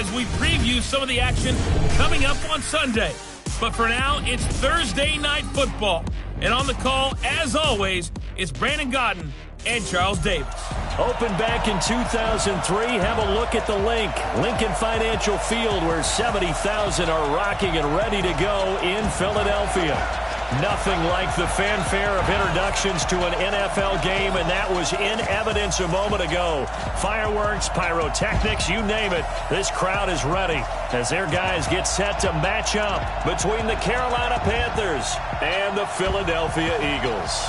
as we preview some of the action coming up on Sunday. But for now, it's Thursday Night Football. And on the call, as always, it's Brandon Gaudin and Charles Davis. Opened back in 2003. Have a look at the Lincoln Financial Field, where 70,000 are rocking and ready to go in Philadelphia. Nothing like the fanfare of introductions to an NFL game, and that was in evidence a moment ago. Fireworks, pyrotechnics, you name it. This crowd is ready as their guys get set to match up between the Carolina Panthers and the Philadelphia Eagles.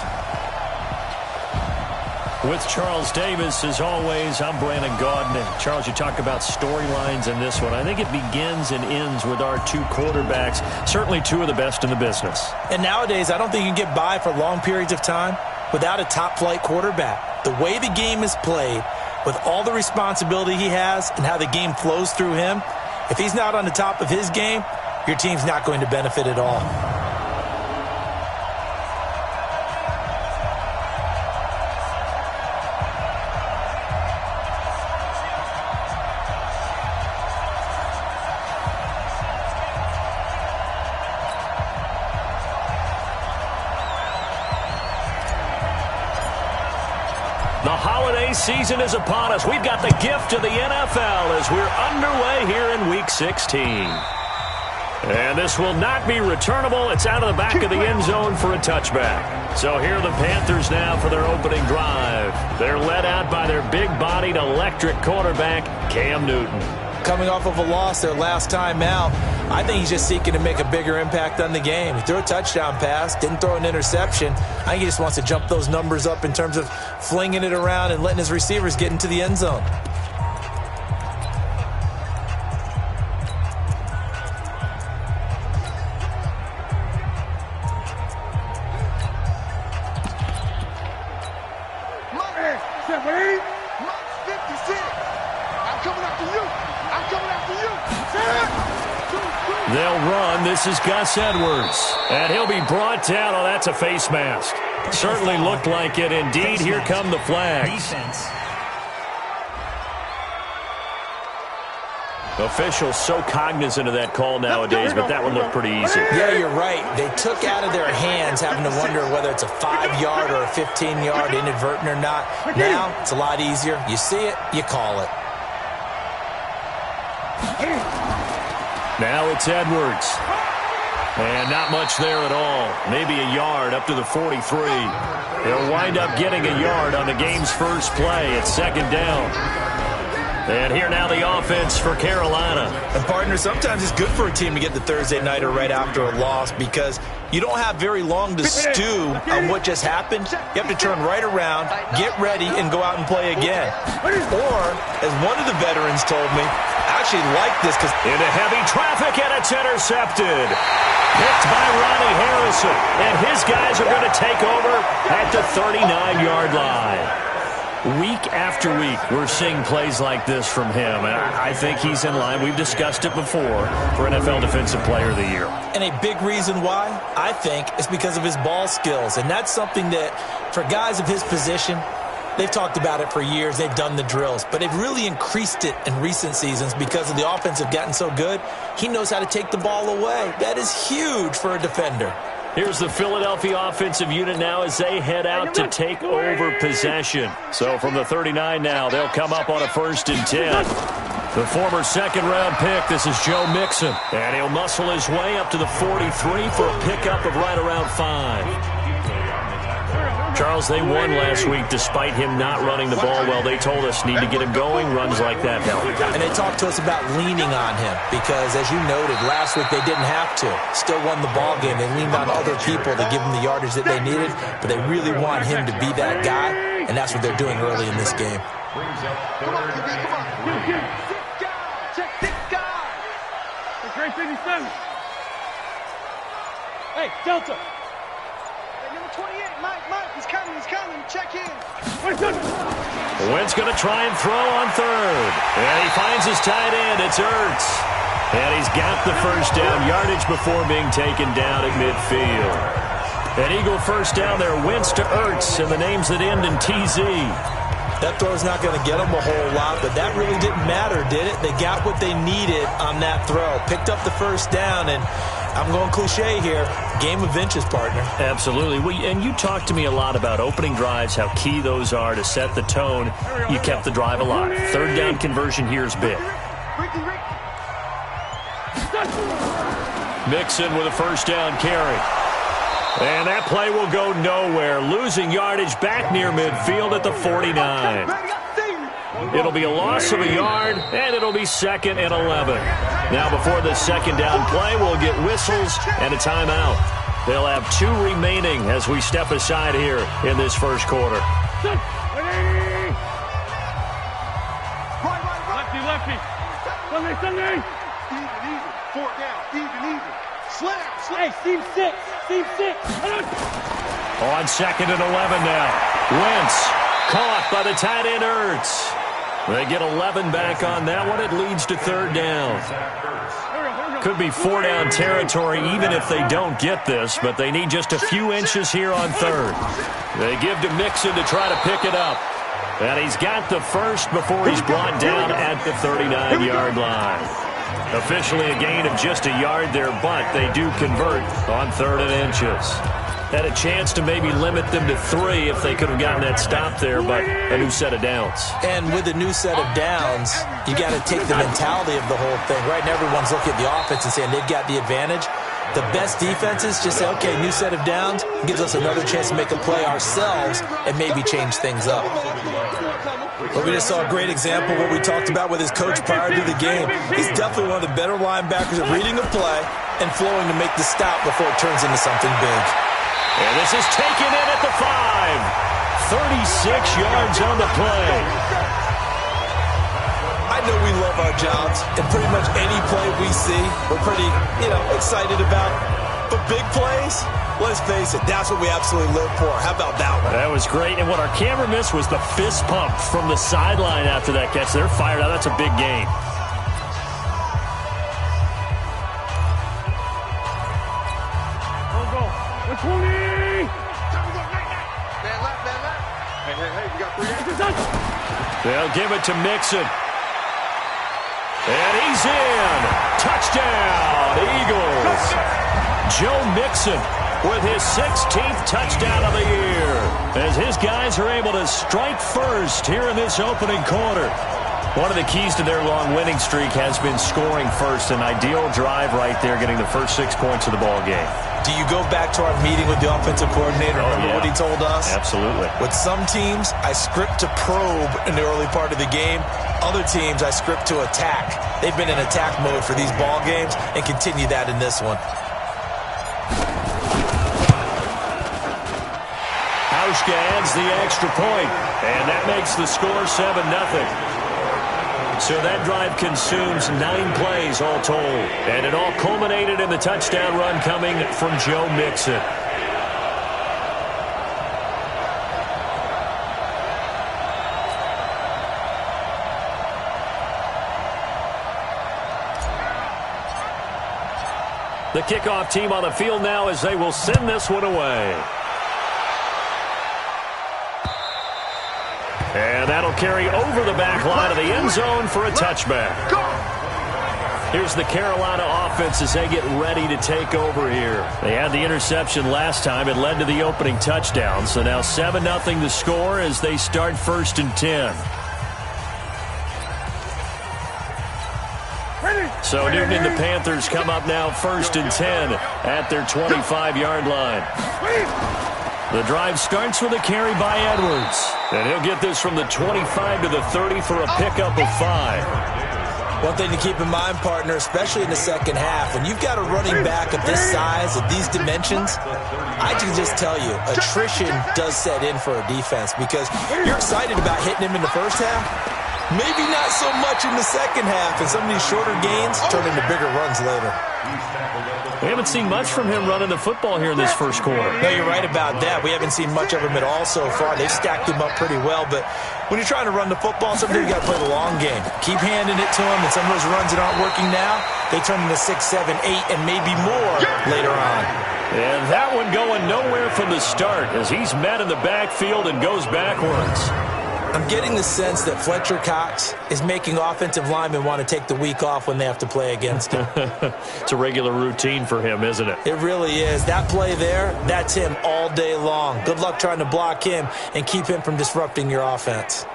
With Charles Davis, as always, I'm Brandon Gaudin. And Charles, you talk about storylines in this one. I think it begins and ends with our two quarterbacks, certainly two of the best in the business. And nowadays, I don't think you can get by for long periods of time without a top-flight quarterback. The way the game is played, with all the responsibility he has and how the game flows through him, if he's not on the top of his game, your team's not going to benefit at all. The holiday season is upon us. We've got the gift of the NFL as we're underway here in Week 16. And this will not be returnable. It's out of the back of the end zone for a touchback. So here are the Panthers now for their opening drive. They're led out by their big-bodied electric quarterback, Cam Newton. Coming off of a loss their last time out, I think he's just seeking to make a bigger impact on the game. He threw a touchdown pass, didn't throw an interception. I think he just wants to jump those numbers up in terms of flinging it around and letting his receivers get into the end zone. They'll run. This is Gus Edwards. And he'll be brought down. Oh, that's a face mask. Certainly looked like it. Indeed, here come the flags. Officials so cognizant of that call nowadays, but that one looked pretty easy. Yeah, you're right. They took out of their hands having to wonder whether it's a 5-yard or a 15-yard inadvertent or not. Now, it's a lot easier. You see it, you call it. Now it's Edwards. And not much there at all. Maybe a yard up to the 43. They'll wind up getting a yard on the game's first play. It's second down. And here now the offense for Carolina. And partner, sometimes it's good for a team to get the Thursday nighter right after a loss because you don't have very long to stew on what just happened. You have to turn right around, get ready, and go out and play again. Or, as one of the veterans told me, I actually like this because into heavy traffic, and it's intercepted. Picked by Ronnie Harrison. And his guys are going to take over at the 39-yard line. Week after week, we're seeing plays like this from him, and I think he's in line. We've discussed it before for NFL Defensive Player of the Year. And a big reason why, I think, is because of his ball skills, and that's something that, for guys of his position, they've talked about it for years. They've done the drills, but they've really increased it in recent seasons because of the offense have gotten so good. He knows how to take the ball away. That is huge for a defender. Here's the Philadelphia offensive unit now as they head out to take over possession. So from the 39 now, they'll come up on a 1st and 10. The former second-round pick, this is Joe Mixon. And he'll muscle his way up to the 43 for a pickup of right around 5. Charles, they won last week despite him not running the ball well. They told us need to get him going. Runs like that help. And they talked to us about leaning on him because, as you noted, last week they didn't have to. Still won the ball game. They leaned on other people to give them the yardage that they needed, but they really want him to be that guy, and that's what they're doing early in this game. Come on, QB, come on. Check this guy. That's right, 57. Hey, Delta. Number 28, Mike, he's coming, check in. Wentz going to try and throw on 3rd. And he finds his tight end, it's Ertz. And he's got the first down, yardage before being taken down at midfield. An Eagle first down there, Wentz to Ertz, and the names that end in TZ. That throw's not going to get them a whole lot, but that really didn't matter, did it? They got what they needed on that throw. Picked up the first down, and I'm going cliche here. Game of inches, partner. Absolutely. And you talked to me a lot about opening drives, how key those are to set the tone. You kept the drive alive. Third down conversion here is big. Mixon with a first down carry. And that play will go nowhere. Losing yardage back near midfield at the 49. It'll be a loss of a yard, and it'll be 2nd and 11. Now before the second down play, we'll get whistles and a timeout. They'll have 2 remaining as we step aside here in this first quarter. Lefty. Sunday. Even. 4th down. Even. Slam. Hey, Steve 6. On 2nd and 11 now. Wentz caught by the tight end Ertz. They get 11 back on that one. It leads to 3rd down. Could be 4-down territory even if they don't get this, but they need just a few inches here on 3rd. They give to Mixon to try to pick it up. And he's got the first before he's brought down at the 39-yard line. Officially a gain of just a yard there, but they do convert on 3rd and inches. Had a chance to maybe limit them to 3 if they could have gotten that stop there, but a new set of downs. And with a new set of downs, you got to take the mentality of the whole thing. Right now, everyone's looking at the offense and saying they've got the advantage. The best defenses just say, okay, new set of downs, gives us another chance to make a play ourselves and maybe change things up. But we just saw a great example of what we talked about with his coach prior to the game. He's definitely one of the better linebackers at reading a play and flowing to make the stop before it turns into something big. And this is taken in at the 5. 36 yards on the play. I know we love our jobs, and pretty much any play we see, we're pretty, excited about. But big plays, let's face it, that's what we absolutely live for. How about that one? That was great, and what our camera missed was the fist pump from the sideline after that catch. They're fired out. That's a big gain. Go. 20! Man left. Hey, you got 3 inches. They'll give it to Mixon. And he's in. Touchdown, Eagles. Joe Mixon with his 16th touchdown of the year as his guys are able to strike first here in this opening quarter. One of the keys to their long winning streak has been scoring first. An ideal drive right there, getting the first 6 points of the ball game. Do you go back to our meeting with the offensive coordinator? Remember what he told us? Absolutely. With some teams, I script to probe in the early part of the game. Other teams, I script to attack. They've been in attack mode for these ball games and continue that in this one. Hauschka adds the extra point, and that makes the score 7-0. So that drive consumes 9 plays all told. And it all culminated in the touchdown run coming from Joe Mixon. The kickoff team on the field now as they will send this one away. And that'll carry over the back line of the end zone for a touchback. Here's the Carolina offense as they get ready to take over here. They had the interception last time. It led to the opening touchdown. So now 7-0 the score as they start 1st and 10. So Newton and the Panthers come up now 1st and 10 at their 25-yard line. The drive starts with a carry by Edwards. And he'll get this from the 25 to the 30 for a pickup of 5. One thing to keep in mind, partner, especially in the second half, when you've got a running back of this size, of these dimensions, I can just tell you, attrition does set in for a defense because you're excited about hitting him in the first half. Maybe not so much in the second half, and some of these shorter gains turn into bigger runs later. We haven't seen much from him running the football here in this first quarter. No, you're right about that. We haven't seen much of him at all so far. They've stacked him up pretty well, but when you're trying to run the football, sometimes you got to play the long game. Keep handing it to him, and some of those runs that aren't working now, they turn into 6, 7, 8, and maybe more later on. And that one going nowhere from the start as he's met in the backfield and goes backwards. I'm getting the sense that Fletcher Cox is making offensive linemen want to take the week off when they have to play against him. It's a regular routine for him, isn't it? It really is. That play there, that's him all day long. Good luck trying to block him and keep him from disrupting your offense.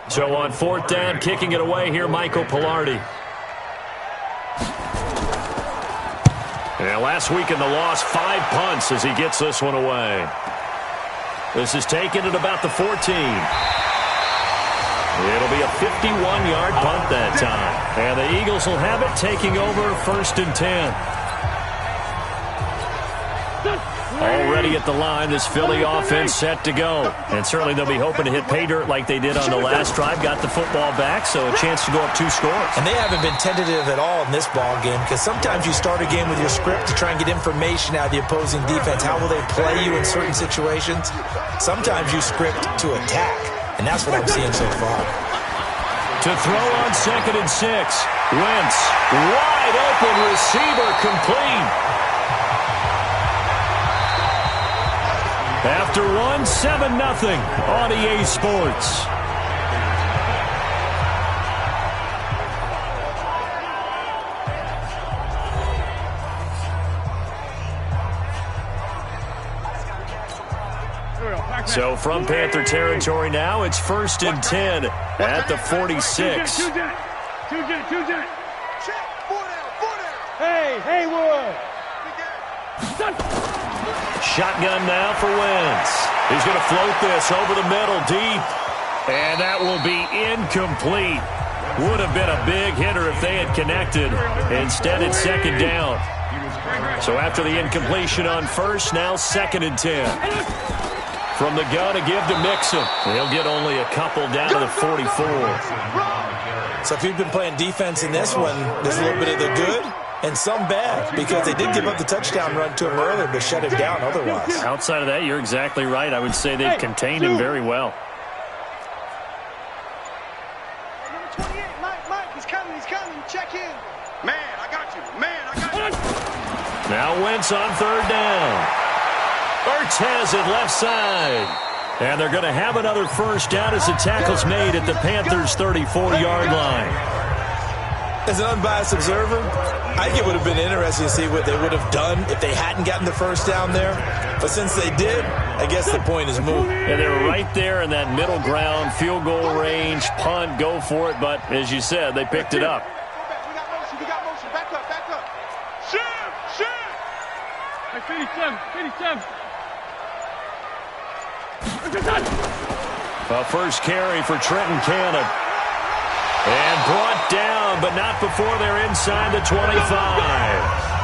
So on 4th down, kicking it away here, Michael Pilardi. And last week in the loss, 5 punts as he gets this one away. This is taken at about the 14. It'll be a 51-yard punt that time. And the Eagles will have it, taking over 1st and 10. Already at the line, this Philly offense set to go. And certainly they'll be hoping to hit pay dirt like they did on the last drive. Got the football back, so a chance to go up 2 scores. And they haven't been tentative at all in this ball game, because sometimes you start a game with your script to try and get information out of the opposing defense. How will they play you in certain situations? Sometimes you script to attack, and that's what I'm seeing so far. To throw on 2nd and 6. Wentz, wide open receiver, complete. After 7-0 on EA Sports. So from Panther territory now, it's 1st and 10 at the 46. Hey, Haywood! Shotgun now for Wentz. He's going to float this over the middle deep. And that will be incomplete. Would have been a big hitter if they had connected. Instead, it's 2nd down. So after the incompletion on 1st, now 2nd and 10. From the gun, a give to Mixon. He'll get only a couple down to the 44. So if you've been playing defense in this one, there's a little bit of the good and some bad, because they did give up the touchdown run to him earlier, but shut him down otherwise. Outside of that, you're exactly right. I would say they've contained him very well. Number 28, Mike, he's coming. Check in. Man, I got you. Now Wentz on 3rd down. Ertz has it left side. And they're going to have another 1st down as the tackle's made at the Panthers' 34-yard line. As an unbiased observer, I think it would have been interesting to see what they would have done if they hadn't gotten the 1st down there. But since they did, I guess the point is moved. And they were right there in that middle ground, field goal range, punt, go for it. But as you said, they picked it up. We got motion. Back up. Shit! Hey, 57. A first carry for Trenton Cannon. And brought down, but not before they're inside the 25.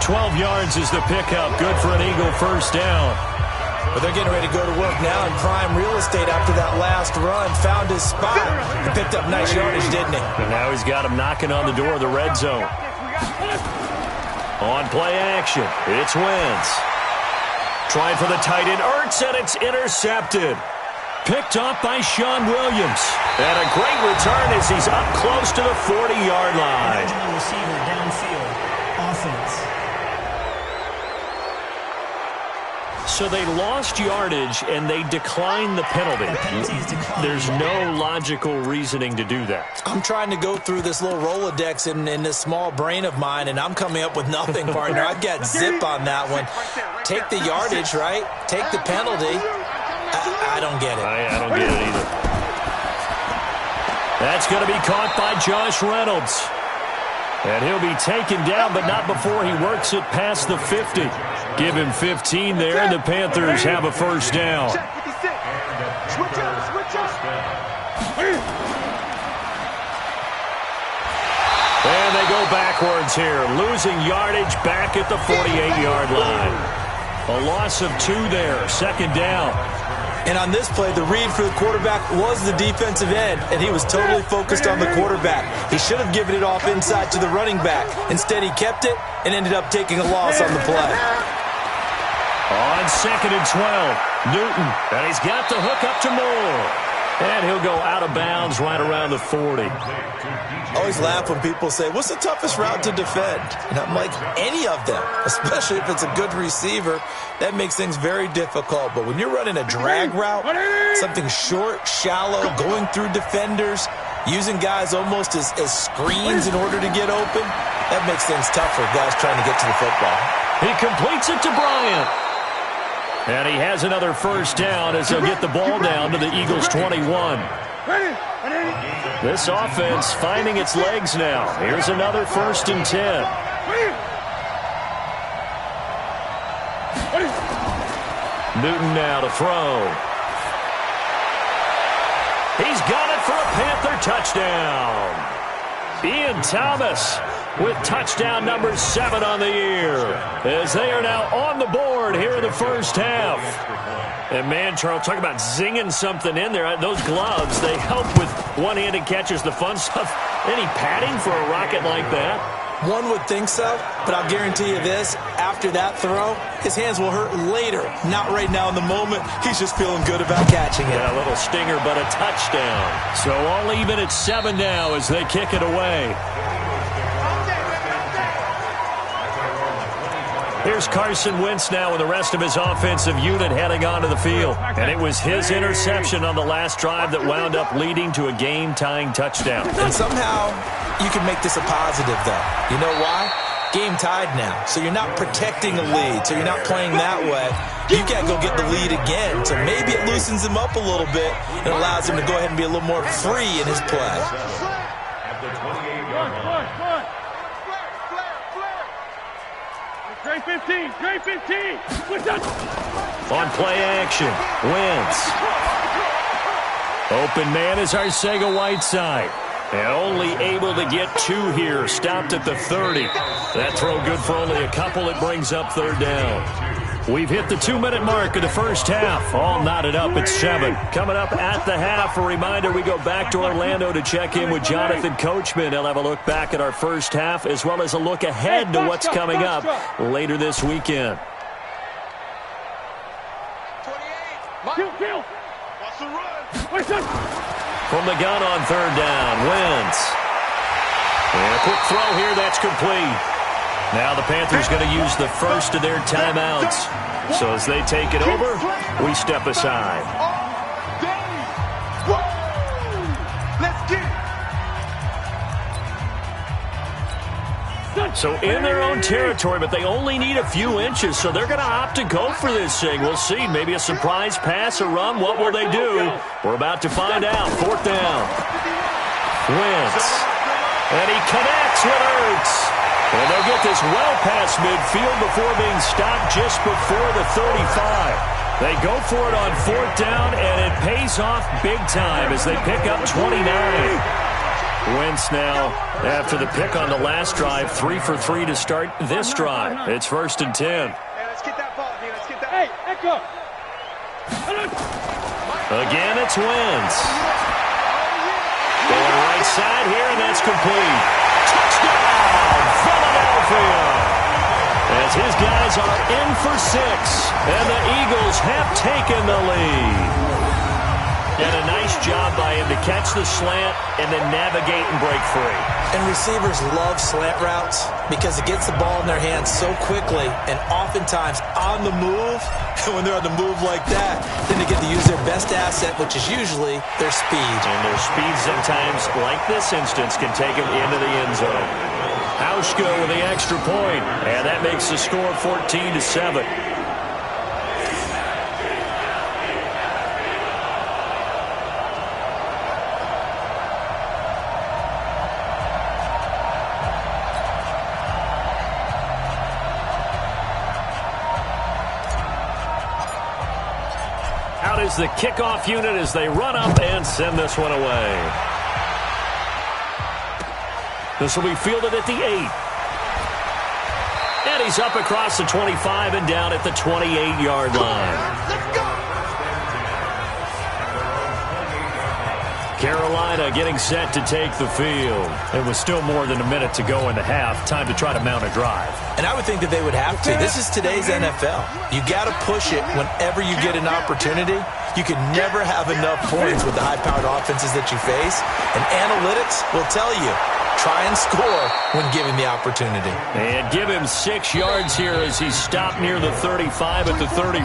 12 yards is the pickup. Good for an Eagle 1st down. But they're getting ready to go to work now in prime real estate after that last run. Found his spot. He picked up nice yardage, didn't he? And now he's got him knocking on the door of the red zone. On play action, it's Wentz. Trying for the tight end, Ertz, and it's intercepted. Picked off by Sean Williams. And a great return as he's up close to the 40-yard line. Receiver downfield. Offense. So they lost yardage and they declined the penalty. There's no logical reasoning to do that. I'm trying to go through this little Rolodex in this small brain of mine, and I'm coming up with nothing, partner. I've got zip on that one. Take the yardage, right? Take the penalty. I don't get it. I don't get it either. That's going to be caught by Josh Reynolds. And he'll be taken down, but not before he works it past the 50. Give him 15 there, and the Panthers have a 1st down. Switch up. And they go backwards here, losing yardage back at the 48-yard line. A loss of 2 there, 2nd down. And on this play, the read for the quarterback was the defensive end, and he was totally focused on the quarterback. He should have given it off inside to the running back. Instead, he kept it and ended up taking a loss on the play. On 2nd and 12, Newton, and he's got the hook up to Moore. And he'll go out of bounds right around the 40. I always laugh when people say, what's the toughest route to defend? And I'm like, any of them, especially if it's a good receiver. That makes things very difficult. But when you're running a drag route, something short, shallow, going through defenders, using guys almost as screens in order to get open, that makes things tough for guys trying to get to the football. He completes it to Bryant. And he has another first down as he'll get the ball down to the Eagles' 21. This offense finding its legs now. Here's another 1st and 10. Newton now to throw. He's got it for a Panther touchdown. Ian Thomas with touchdown number 7 on the year, as they are now on the board here in the first half. And man, Charles, talk about zinging something in there. Those gloves, they help with one-handed catches, the fun stuff. Any padding for a rocket like that? One would think so, but I'll guarantee you this, after that throw, his hands will hurt later, not right now in the moment. He's just feeling good about catching it. Yeah, a little stinger, but a touchdown. So all even at 7 now as they kick it away. Here's Carson Wentz now with the rest of his offensive unit heading onto the field. And it was his interception on the last drive that wound up leading to a game-tying touchdown. And somehow you can make this a positive, though. You know why? Game tied now. So you're not protecting a lead, so you're not playing that way. You can't go get the lead again. So maybe it loosens him up a little bit and allows him to go ahead and be a little more free in his play. Great 15, great 15. On play action, Wentz. Open man is Arcega-Whiteside. And only able to get 2 here, stopped at the 30. That throw good for only a couple. It brings up 3rd down. We've hit the 2-minute mark of the first half. All knotted up at 7. Coming up at the half, a reminder, we go back to Orlando to check in with Jonathan Coachman. He'll have a look back at our first half as well as a look ahead to what's coming up later this weekend. 28. From the gun on 3rd down, Wentz. And a quick throw here, that's complete. Now the Panthers going to use the first of their timeouts. So as they take it over, we step aside. Let's get it. So in their own territory, but they only need a few inches, so they're going to opt to go for this thing. We'll see. Maybe a surprise pass or run. What will they do? We're about to find out. 4th down. Wentz. And he connects with Ertz. And they'll get this well past midfield before being stopped just before the 35. They go for it on 4th down, and it pays off big time as they pick up 29. Wentz now, after the pick on the last drive, 3 for 3 to start this drive. It's 1st and 10. Hey, let's get that ball, dude. Let's get that. Hey, Echo. Again, it's Wentz. Going right side here, and that's complete. Touchdown, Philadelphia! As his guys are in for 6, and the Eagles have taken the lead. And a nice job by him to catch the slant and then navigate and break free. And receivers love slant routes because it gets the ball in their hands so quickly and oftentimes on the move. And when they're on the move like that, then they get to use their best asset, which is usually their speed. And their speed sometimes, like this instance, can take them into the end zone. Hauschka with the extra point, and that makes the score 14-7. Out is the kickoff unit as they run up and send this one away. This will be fielded at the 8. And he's up across the 25 and down at the 28-yard line. Carolina getting set to take the field. It was still more than a minute to go in the half. Time to try to mount a drive. And I would think that they would have to. This is today's NFL. You got to push it whenever you get an opportunity. You can never have enough points with the high-powered offenses that you face. And analytics will tell you, try and score when given the opportunity. And give him 6 yards here as he stopped near the 35 at the 34.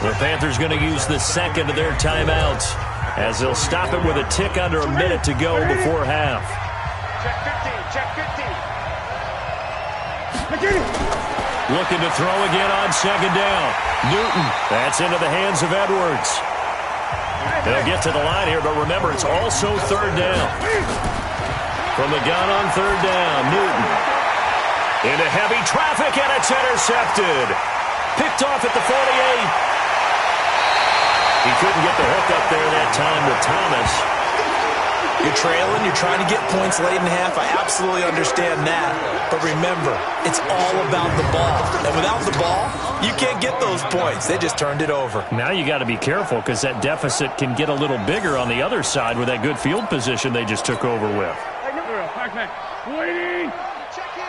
The Panthers going to use the second of their timeouts, as they'll stop it with a tick under a minute to go before half. Check 15. Looking to throw again on second down. Newton, that's into the hands of Edwards. They'll get to the line here, but remember, it's also third down. From the gun on third down, Newton. Into heavy traffic, and it's intercepted. Picked off at the 48. He couldn't get the hook up there that time with Thomas. You're trailing, you're trying to get points late in half. I absolutely understand that. But remember, it's all about the ball. And without the ball, you can't get those points. They just turned it over. Now you got to be careful because that deficit can get a little bigger on the other side with that good field position they just took over with. Waiting. Check in.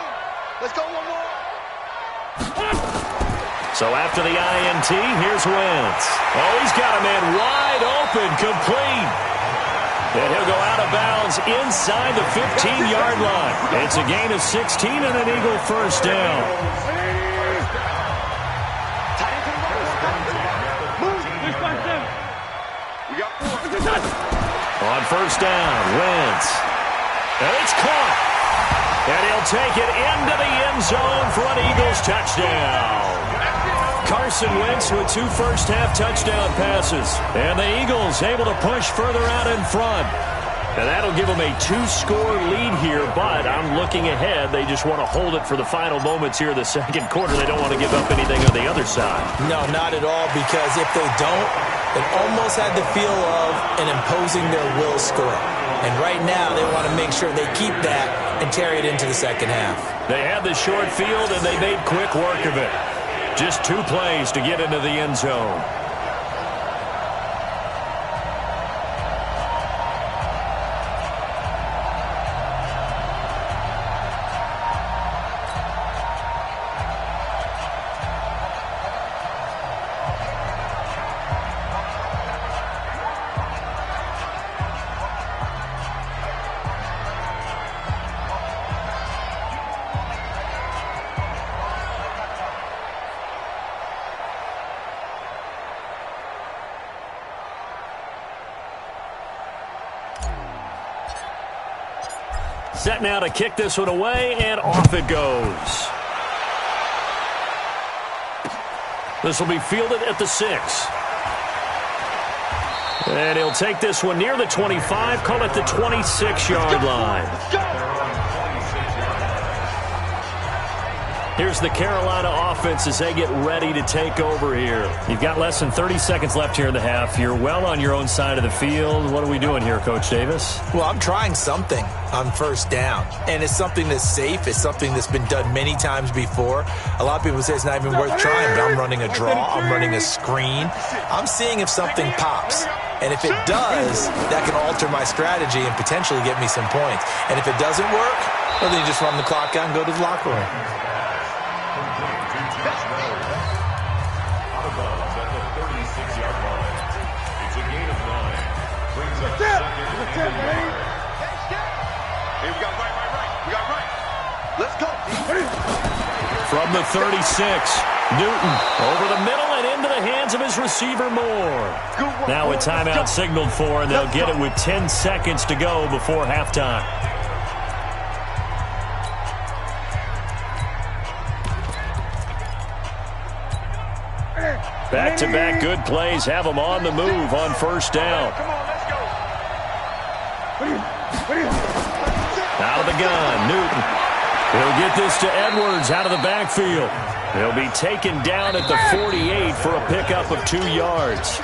Let's go one more. So after the INT, here's Wentz. Oh, he's got a man wide open, complete. And he'll go out of bounds inside the 15-yard line. It's a gain of 16 and an Eagle first down. On first down, Wentz. And it's caught. And he'll take it into the end zone for an Eagles touchdown. Carson Wentz with 2 first-half touchdown passes. And the Eagles able to push further out in front. And that'll give them a 2-score lead here, but I'm looking ahead. They just want to hold it for the final moments here in the second quarter. They don't want to give up anything on the other side. No, not at all, because if they don't, it almost had the feel of an imposing their will score. And right now, they want to make sure they keep that and carry it into the second half. They had the short field, and they made quick work of it. Just 2 plays to get into the end zone. Set now to kick this one away, and off it goes. This will be fielded at the 6. And he'll take this one near the 25, call it the 26-yard line. Here's the Carolina offense as they get ready to take over here. You've got less than 30 seconds left here in the half. You're well on your own side of the field. What are we doing here, Coach Davis? Well, I'm trying something on first down, and it's something that's safe. It's something that's been done many times before. A lot of people say it's not even worth trying, but I'm running a draw. I'm running a screen. I'm seeing if something pops. And if it does, that can alter my strategy and potentially get me some points. And if it doesn't work, well, then you just run the clock out and go to the locker room. From the 36, Newton over the middle and into the hands of his receiver Moore. Now a timeout signaled for, and they'll get it with 10 seconds to go before halftime. Back-to-back good plays have them on the move on first down. Out of the gun, Newton. He'll get this to Edwards out of the backfield. He'll be taken down at the 48 for a pickup of 2 yards.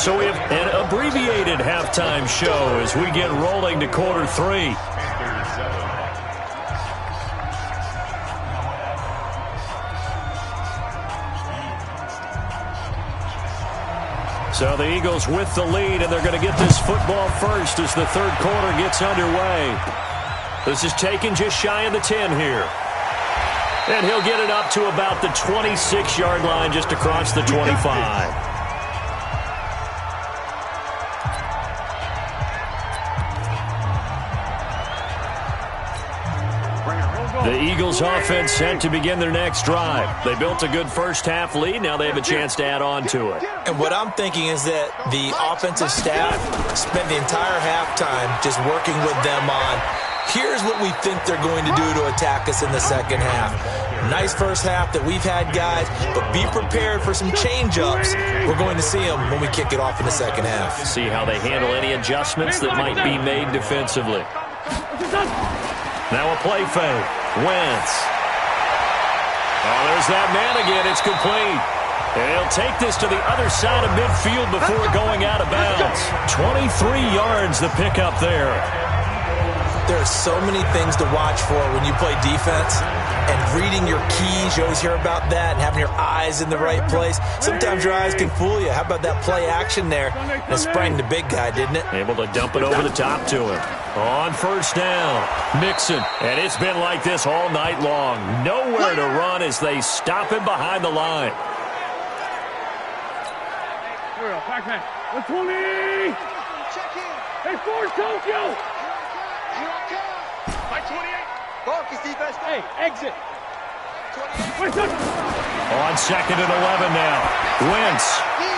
So we have an abbreviated halftime show as we get rolling to quarter 3. So the Eagles with the lead, and they're going to get this football first as the third quarter gets underway. This is taken just shy of the 10 here. And he'll get it up to about the 26-yard line, just across the 25. The Eagles offense set to begin their next drive. They built a good first-half lead. Now they have a chance to add on to it. And what I'm thinking is that the offensive staff spent the entire halftime just working with them on, here's what we think they're going to do to attack us in the second half. Nice first half that we've had, guys, but be prepared for some change-ups. We're going to see them when we kick it off in the second half. See how they handle any adjustments that might be made defensively. Now a play fake. Wentz. Oh, there's that man again. It's complete. And he'll take this to the other side of midfield before going out of bounds. 23 yards the pickup there. There are so many things to watch for when you play defense, and reading your keys, you always hear about that, and having your eyes in the right place. Sometimes your eyes can fool you. How about that play action there? And it sprang the big guy, didn't it? Able to dump it over the top to him. On first down, Mixon. And it's been like this all night long. Nowhere to run as they stop him behind the line. Here we go, back man. 120! Hey, forward, Tokyo! By 28. Hey, exit. 28. On second and 11 now. Wentz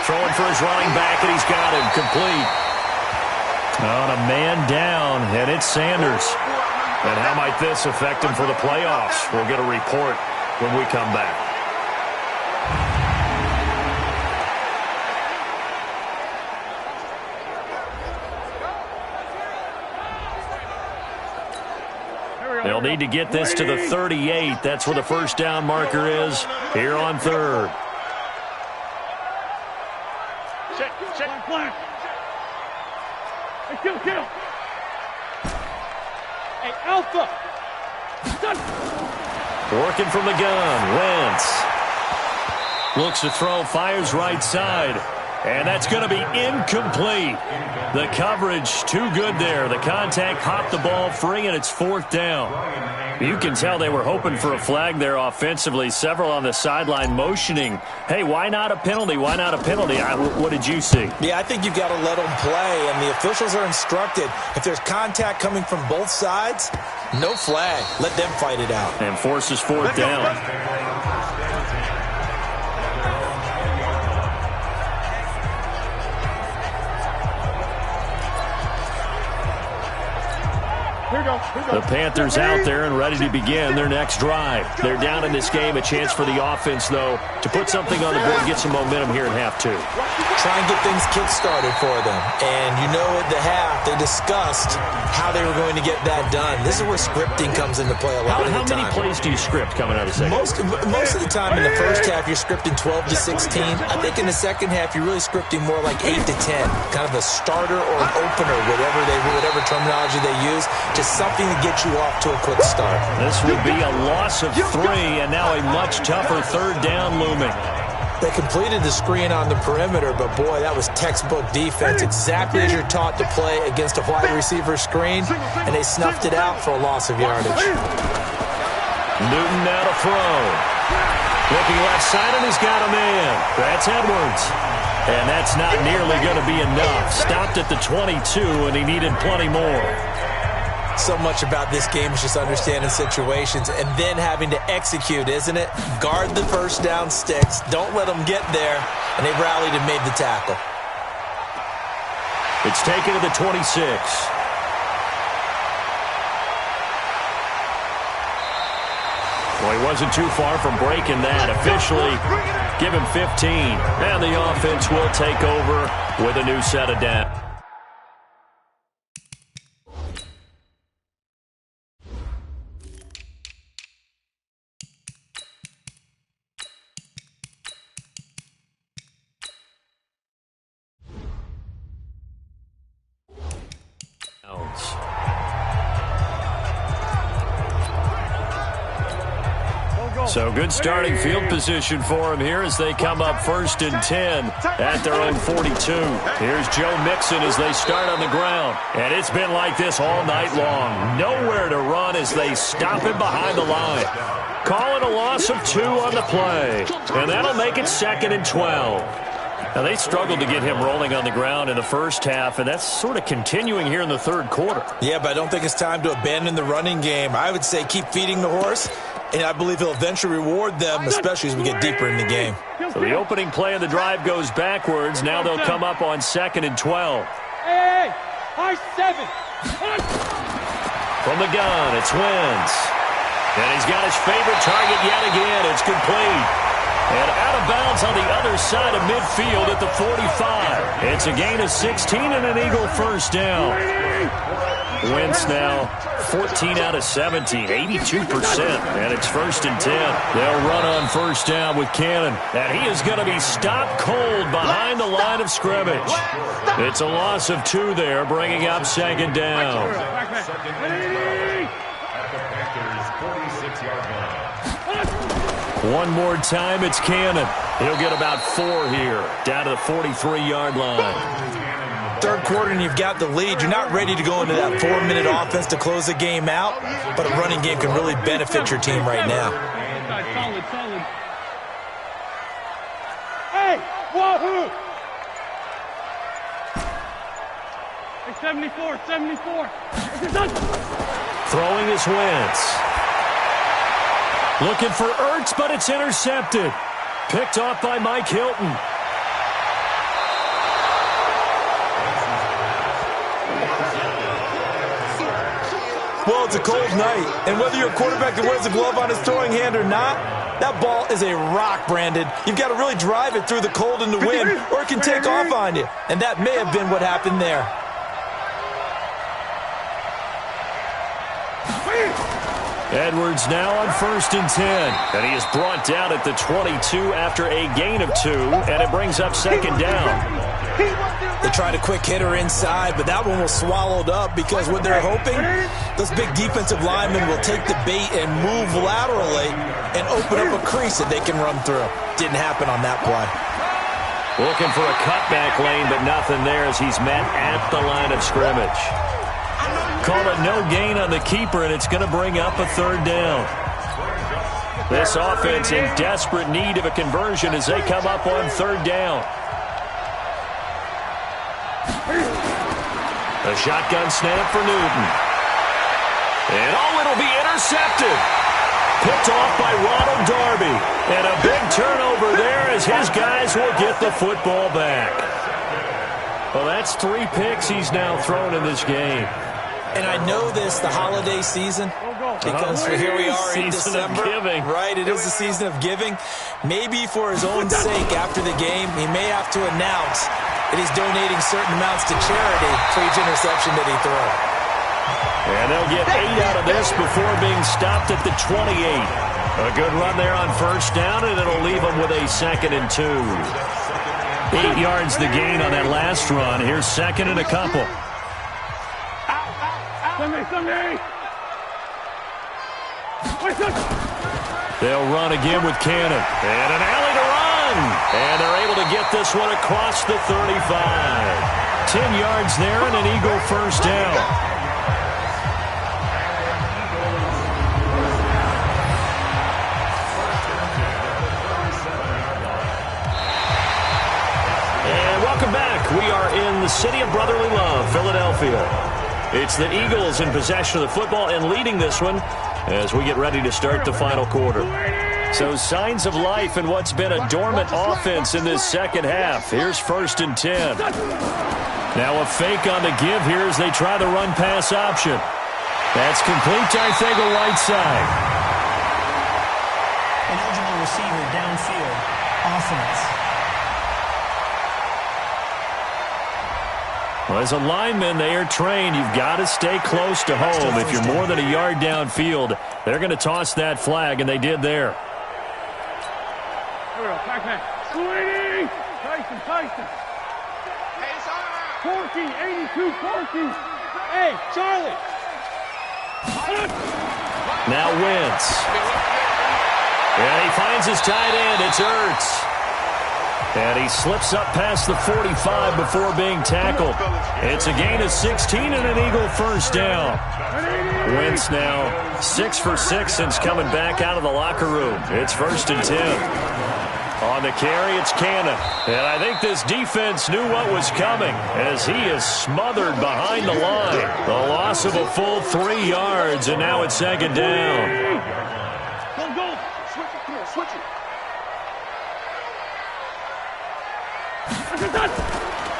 throwing for his running back, and he's got him complete. On a man down, and it's Sanders. And how might this affect him for the playoffs? We'll get a report when we come back. They'll need to get this to the 38. That's where the first down marker is here on third. Check. Hey, kill. Hey, Alpha. Working from the gun. Wentz looks to throw, fires right side. And that's going to be incomplete. The coverage too good there. The contact popped the ball free, and it's fourth down. You can tell they were hoping for a flag there offensively. Several on the sideline motioning, hey, why not a penalty? Why not a penalty? What did you see? Yeah, I think you've got to let them play, and the officials are instructed, if there's contact coming from both sides, no flag. Let them fight it out. And forces fourth down. The Panthers out there and ready to begin their next drive. They're down in this game. A chance for the offense, though, to put something on the board, get some momentum here in half two. Try and get things kick-started for them. And you know at the half, they discussed how they were going to get that done. This is where scripting comes into play a lot of the time. How many plays do you script coming out of the second? Most of the time in the first half, you're scripting 12 to 16. I think in the second half, you're really scripting more like 8 to 10. Kind of a starter or an opener, whatever terminology they use. Just something to get you off to a quick start. This would be a loss of 3, and now a much tougher third down looming. They completed the screen on the perimeter, but boy, that was textbook defense, exactly as you're taught to play against a wide receiver screen, and they snuffed it out for a loss of yardage. Newton now to throw. Looking left side, and he's got a man. That's Edwards. And that's not nearly going to be enough. Stopped at the 22, and he needed plenty more. So much about this game is just understanding situations and then having to execute, isn't it? Guard the first down sticks. Don't let them get there. And they rallied and made the tackle. It's taken to the 26. Well, he wasn't too far from breaking that. Officially, give him 15. And the offense will take over with a new set of downs. So good starting field position for them here as they come up 1st and 10 at their own 42. Here's Joe Mixon as they start on the ground. And it's been like this all night long. Nowhere to run as they stop him behind the line. Call it a loss of 2 on the play. And that'll make it 2nd and 12. Now, they struggled to get him rolling on the ground in the first half, and that's sort of continuing here in the third quarter. Yeah, but I don't think it's time to abandon the running game. I would say keep feeding the horse, and I believe he'll eventually reward them, especially as we get deeper in the game. So the opening play of the drive goes backwards. Now they'll come up on 2nd and 12. Hey, high 7. From the gun, it's Wentz. And he's got his favorite target yet again. It's complete. And out of bounds on the other side of midfield at the 45. It's a gain of 16 and an Eagle first down. Wentz now 14 out of 17, 82%. And it's 1st and 10. They'll run on first down with Cannon. And he is going to be stopped cold behind the line of scrimmage. It's a loss of 2 there, bringing up 2nd down. One more time, it's Cannon. He'll get about 4 here, down to the 43-yard line. Third quarter and you've got the lead. You're not ready to go into that 4-minute offense to close the game out, but a running game can really benefit your team right now. Solid. Hey, wahoo! Hey, 74. Throwing is Wentz. Looking for Ertz, but it's intercepted. Picked off by Mike Hilton. Well, it's a cold night, and whether you're a quarterback that wears a glove on his throwing hand or not, that ball is a rock, Brandon. You've got to really drive it through the cold and the wind, or it can take off on you. And that may have been what happened there. Edwards now on 1st and 10. And he is brought down at the 22 after a gain of 2, and it brings up 2nd down. They tried a quick hitter inside, but that one was swallowed up because what they're hoping, those big defensive linemen will take the bait and move laterally and open up a crease that they can run through. Didn't happen on that play. Looking for a cutback lane, but nothing there as he's met at the line of scrimmage. Call it no gain on the keeper, and it's going to bring up a 3rd down. This offense in desperate need of a conversion as they come up on 3rd down. A shotgun snap for Newton. And it'll be intercepted. Picked off by Ronald Darby. And a big turnover there as his guys will get the football back. Well, that's 3 picks he's now thrown in this game. And I know this, the holiday season, because here we are in December. Right, it is the season of giving. Maybe for his own sake after the game, he may have to announce that he's donating certain amounts to charity for each interception that he throws. And they'll get 8 out of this before being stopped at the 28. A good run there on 1st down, and it'll leave them with a 2nd and 2. 8 yards the gain on that last run. Here's 2nd and a couple. Sunday. They'll run again with Cannon. And an alley to run. And they're able to get this one across the 35. 10 yards there and an Eagle first down. And welcome back. We are in the city of brotherly love, Philadelphia. It's the Eagles in possession of the football and leading this one as we get ready to start the final quarter. So signs of life in what's been a dormant offense in this second half. Here's 1st and 10. Now a fake on the give here as they try the run-pass option. That's complete to Arcega-Whiteside. An eligible receiver downfield. Offense. Well, as a lineman, they are trained. You've got to stay close to home. If you're more than a yard downfield, they're going to toss that flag, and they did there. Tyson. Corky, 82, Corky. Hey, Charlie. Now Wentz. And he finds his tight end. It's Ertz. And he slips up past the 45 before being tackled. It's a gain of 16 and an Eagle first down. Wentz now 6 for 6 since coming back out of the locker room. It's 1st and 10. On the carry, it's Cannon. And I think this defense knew what was coming as he is smothered behind the line. The loss of a full 3 yards, and now it's 2nd down. Go. Switch it. Come on, switch it.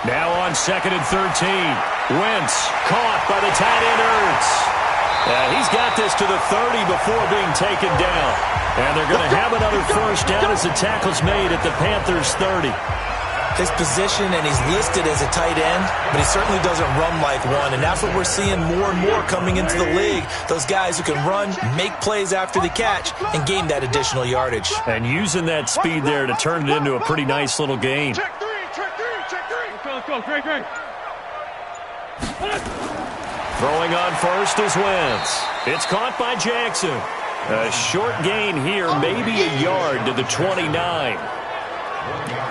Now on 2nd and 13. Wentz caught by the tight end Ertz. He's got this to the 30 before being taken down. And they're going to have another first down as the tackle's made at the Panthers 30. His position, and he's listed as a tight end, but he certainly doesn't run like one, and that's what we're seeing more and more coming into the league. Those guys who can run, make plays after the catch, and gain that additional yardage. And using that speed there to turn it into a pretty nice little game. Check three. Let's go. Great. Throwing on first is Wentz. It's caught by Jackson. A short gain here, maybe a yard to the 29.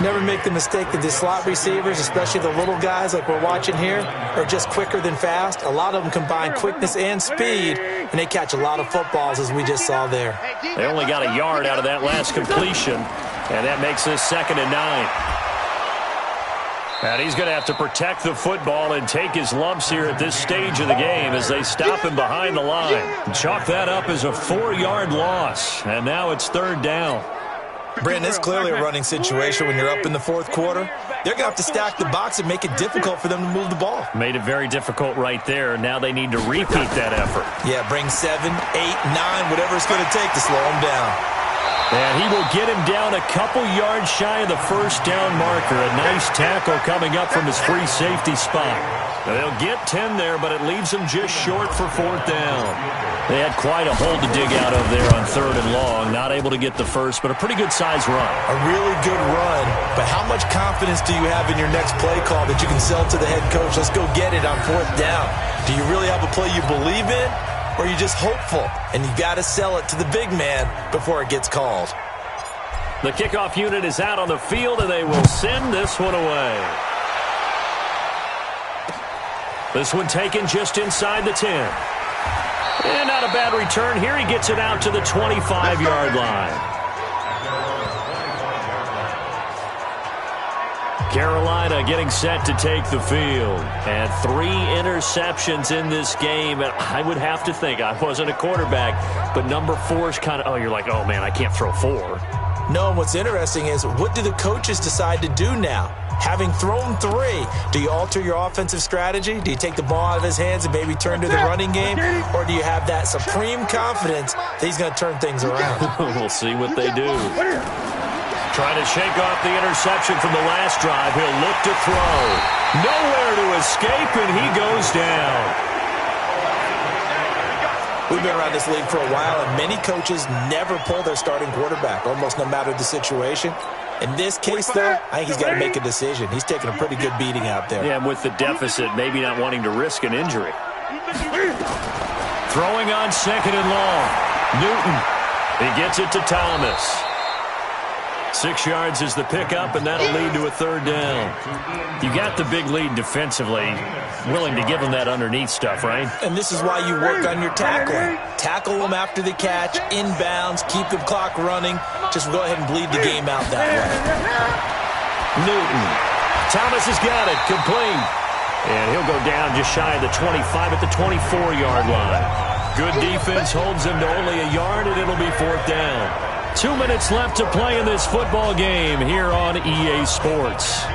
Never make the mistake that the slot receivers, especially the little guys like we're watching here, are just quicker than fast. A lot of them combine quickness and speed, and they catch a lot of footballs, as we just saw there. They only got a yard out of that last completion, and that makes this 2nd and 9. And he's going to have to protect the football and take his lumps here at this stage of the game as they stop him behind the line. Chalk that up as a 4-yard loss, and now it's 3rd down. Brandon, it's clearly a running situation when you're up in the 4th quarter. They're going to have to stack the box and make it difficult for them to move the ball. Made it very difficult right there. Now they need to repeat that effort. Yeah, bring 7, 8, 9, whatever it's going to take to slow them down. And he will get him down a couple yards shy of the first down marker. A nice tackle coming up from his free safety spot. Now they'll get 10 there, but it leaves them just short for 4th down. They had quite a hole to dig out of there on 3rd and long. Not able to get the first, but a pretty good-sized run. A really good run, but how much confidence do you have in your next play call that you can sell to the head coach? Let's go get it on 4th down. Do you really have a play you believe in? Or are you just hopeful, and you got to sell it to the big man before it gets called? The kickoff unit is out on the field, and they will send this one away. This one taken just inside the 10. And not a bad return here. He gets it out to the 25-yard line. Carolina getting set to take the field. And 3 interceptions in this game. And I would have to think, I wasn't a quarterback, but number 4 is kind of, you're like, oh, man, I can't throw 4. No, and what's interesting is, what do the coaches decide to do now? Having thrown 3, do you alter your offensive strategy? Do you take the ball out of his hands and maybe turn to the running game? Or do you have that supreme confidence that he's going to turn things around? We'll see what they do. Trying to shake off the interception from the last drive. He'll look to throw. Nowhere to escape, and he goes down. We've been around this league for a while, and many coaches never pull their starting quarterback, almost no matter the situation. In this case, though, I think he's got to make a decision. He's taking a pretty good beating out there. Yeah, and with the deficit, maybe not wanting to risk an injury. Throwing on 2nd and long. Newton. He gets it to Thomas. 6 yards is the pickup, and that'll lead to a 3rd down. You got the big lead defensively, willing to give them that underneath stuff, right? And this is why you work on your tackling. Tackle them after the catch, inbounds, keep the clock running. Just go ahead and bleed the game out that way. Newton. Thomas has got it, complete. And he'll go down just shy of the 25 at the 24-yard line. Good defense holds him to only a yard, and it'll be 4th down. 2 minutes left to play in this football game here on EA Sports.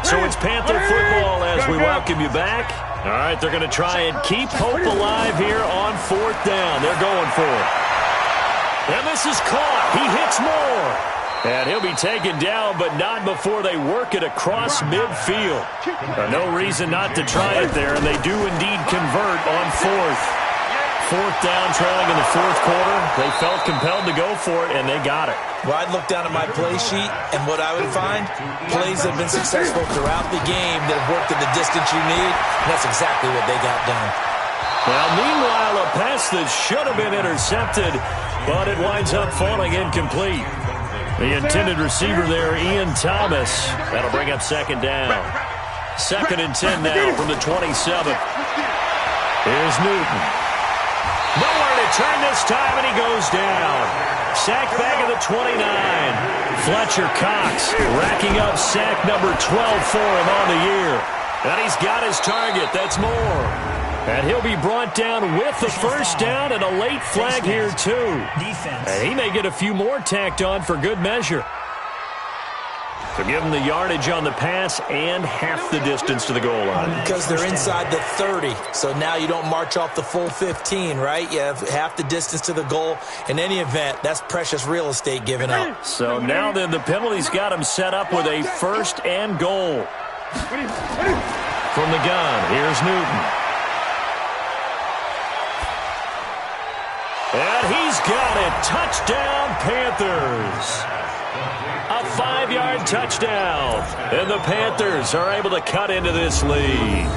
So it's Panther football as we welcome you back. All right, they're going to try and keep hope alive here on 4th down. They're going for it. And this is caught. He hits more. And he'll be taken down, but not before they work it across midfield. No reason not to try it there, and they do indeed convert on 4th. fourth down trailing in the fourth quarter. They felt compelled to go for it, and they got it. Well, I'd look down at my play sheet, and what I would find, plays that have been successful throughout the game that have worked at the distance you need, and that's exactly what they got done. Well, meanwhile, a pass that should have been intercepted, but it winds up falling incomplete. The intended receiver there, Ian Thomas. That'll bring up second down. 2nd and 10 now from the 27. Here's Newton. Nowhere to turn this time, and he goes down. Sack back at the 29. Fletcher Cox racking up sack number 12 for him on the year. And he's got his target. That's more. And he'll be brought down with the first down and a late flag here, too. And he may get a few more tacked on for good measure. So give them the yardage on the pass and half the distance to the goal line. Because they're inside the 30, so now you don't march off the full 15, right? You have half the distance to the goal. In any event, that's precious real estate given up. So now then the penalty's got him set up with a first and goal. From the gun, here's Newton. And he's got it. Touchdown, Panthers. A 5-yard touchdown. And the Panthers are able to cut into this lead.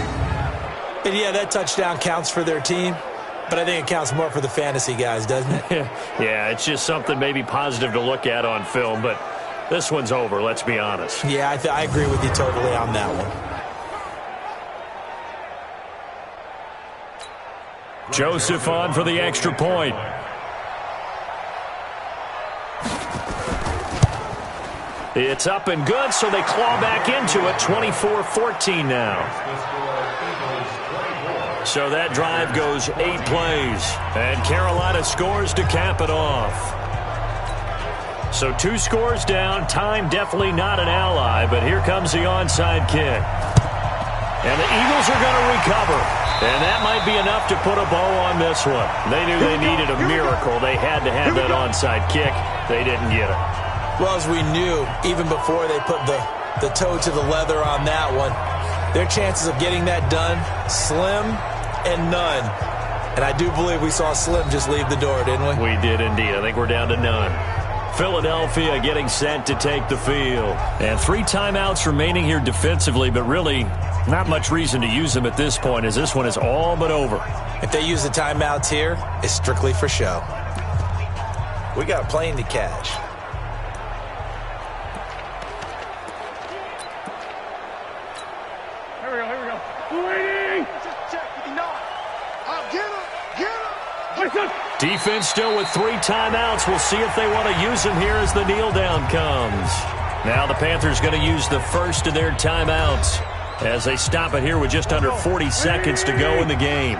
And yeah, that touchdown counts for their team, but I think it counts more for the fantasy guys, doesn't it? Yeah, it's just something maybe positive to look at on film, but this one's over, let's be honest. Yeah, I agree with you totally on that one. Joseph on for the extra point. It's up and good, so they claw back into it, 24-14 now. So that drive goes 8 plays, and Carolina scores to cap it off. So 2 scores down, time definitely not an ally, but here comes the onside kick. And the Eagles are going to recover. And that might be enough to put a bow on this one. They knew they needed a miracle. They had to have that onside kick. They didn't get it. Well, as we knew, even before they put the toe to the leather on that one, their chances of getting that done, slim and none. And I do believe we saw Slim just leave the door, didn't we? We did indeed. I think we're down to none. Philadelphia getting set to take the field. And 3 timeouts remaining here defensively, but really not much reason to use them at this point, as this one is all but over. If they use the timeouts here, it's strictly for show. We got a plane to catch. Here we go. Waiting! Check, get him! Defense still with 3 timeouts. We'll see if they want to use them here as the kneel down comes. Now the Panthers going to use the first of their timeouts as they stop it here with just under 40 seconds to go in the game.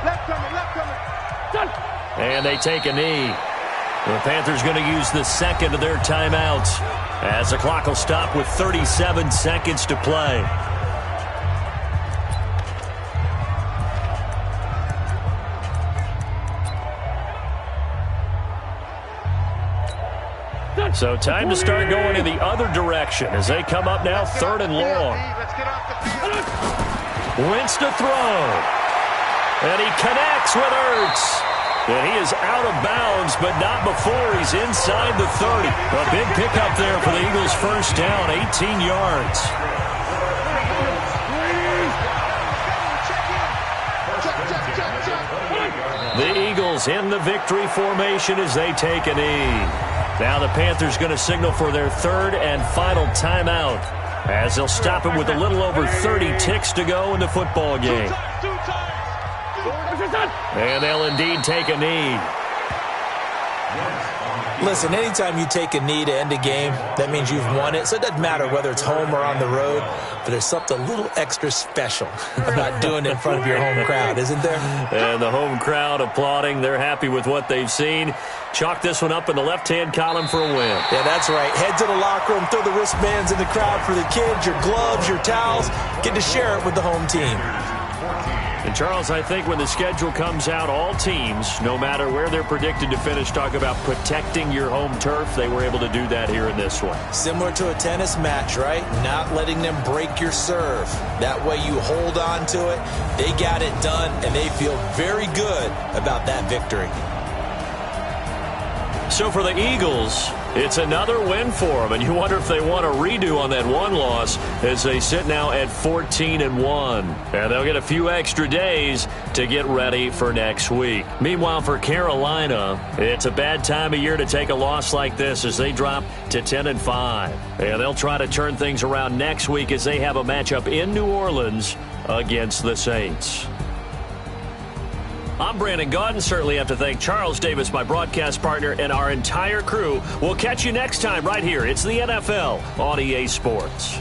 Left coming. And they take a knee. The Panthers going to use the second of their timeouts as the clock will stop with 37 seconds to play. So time to start going in the other direction as they come up now 3rd and long. Wentz to throw. And he connects with Ertz. And he is out of bounds, but not before he's inside the 30. A big pickup there for the Eagles' first down, 18 yards. The Eagles in the victory formation as they take a knee. Now the Panthers going to signal for their 3rd and final timeout as they'll stop it with a little over 30 ticks to go in the football game. And they'll indeed take a knee. Listen, anytime you take a knee to end a game, that means you've won it. So it doesn't matter whether it's home or on the road, but there's something a little extra special about doing it in front of your home crowd, isn't there? And the home crowd applauding. They're happy with what they've seen. Chalk this one up in the left-hand column for a win. Yeah, that's right. Head to the locker room, throw the wristbands in the crowd for the kids, your gloves, your towels. Get to share it with the home team. And, Charles, I think when the schedule comes out, all teams, no matter where they're predicted to finish, talk about protecting your home turf. They were able to do that here in this one. Similar to a tennis match, right? Not letting them break your serve. That way you hold on to it. They got it done, and they feel very good about that victory. So for the Eagles, it's another win for them, and you wonder if they want a redo on that one loss as they sit now at 14-1. And they'll get a few extra days to get ready for next week. Meanwhile, for Carolina, it's a bad time of year to take a loss like this as they drop to 10-5. And they'll try to turn things around next week as they have a matchup in New Orleans against the Saints. I'm Brandon Gaudin. Certainly have to thank Charles Davis, my broadcast partner, and our entire crew. We'll catch you next time right here. It's the NFL on EA Sports.